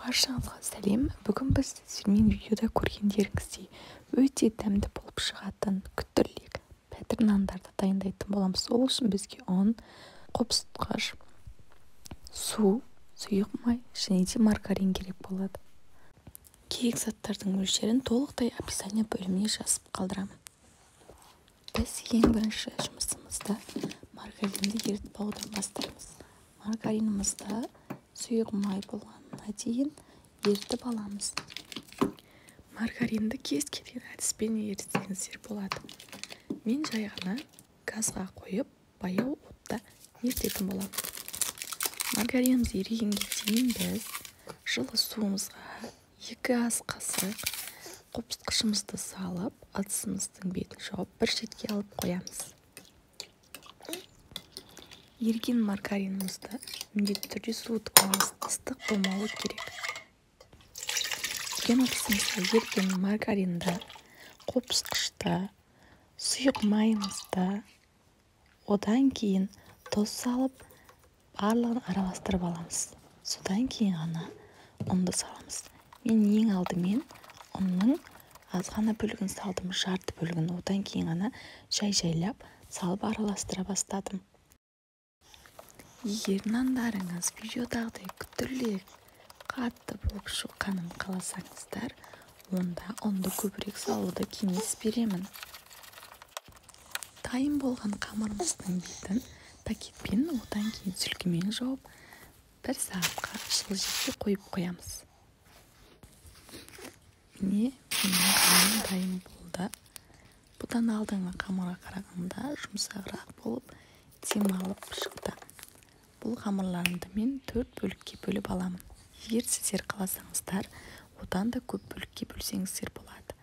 Баршаңызға сәлем. Бүгін біз сіздермен видеода көргендеріңіздей өте дәмді болып шығатын күттірлік пәтір нандарды дайындайтын боламыз. Ол үшін бізге ұн, қопсытқыш, су, сұйық май және де маргарин керек болады. Керек заттардың мөлшерін толықтай описание бөліміне жазып қалдырамын. Біз ең бірінші жұмысымызда маргаринді ерітіп алудан бастаймыз. Маргаринімізді сұйық май болғанына дейін ерітіп аламыз. Маргаринді кез келген әдіспен ерітсеңіздер болады. Мен жай ғана газға қойып, баяу отта ерітетін боламын. Маргариніміз ерігенге дейін біз жылы суымызға 2 ас қасық қопсытқышымызды салып, ыдысымыздың бетін жауып, бір шетке алып қоямыз. Еріген маргаринімізді міндетті түрде суытып аламыз, ыстық болмауы керек. Еріген ыдысымызға еріген маргаринді, қопсытқышты, сұйық майымызды, одан кейін тұз салып, барлығын араластырып аламыз. Содан кейін ғана ұнды саламыз. Мен ең алдымен ұнның аз ғана бөлігін салдым, жарты бөлігін. Одан кейін ғана жай-жайлап салып араластыра бастадым. Егер нандарыңыз видеодағыдай күттірлік қатты болып шыққанын қаласаңыздар, онда ұнды көбірек салуды кеңес беремін. Дайын болған қамырымыздың бетін пакетпен, одан кейін сүлгімен жауып, 1 сағатқа жылы жерге қойып қоямыз. Міне, менің қамырым дайын болды. Бұдан алдыңғы қамырға қарағанда жұмсағырақ болып, демалып шықты. Бұл қамырларымды мен 4 бөлікке бөліп аламын. Егер сіздер қаласаңыздар, одан да көп бөлікке бөлсеңіздер болады.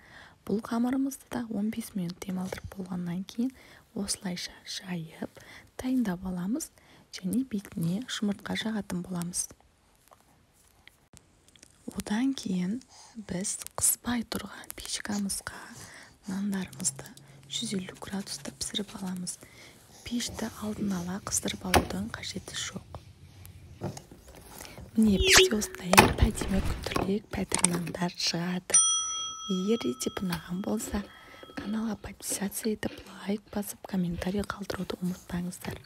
Бұл қамырымызды да 15 минут демалдырып болғаннан кейін осылайша жайып, дайындап аламыз және бетіне жұмыртқа жағатын боламыз. Одан кейін біз қызбай тұрған пешкамызға нандарымызды 150 градуста пісіріп аламыз. Пешті алдын ала қыздырып алудың қажеті жоқ. Міне бізде осындай әдемі күттірлік пәтір нандар шығады. Егер рецепт ұнаған болса, каналға подписаться етіп, лайк басып, комментарий қалдыруды ұмытпаңыздар.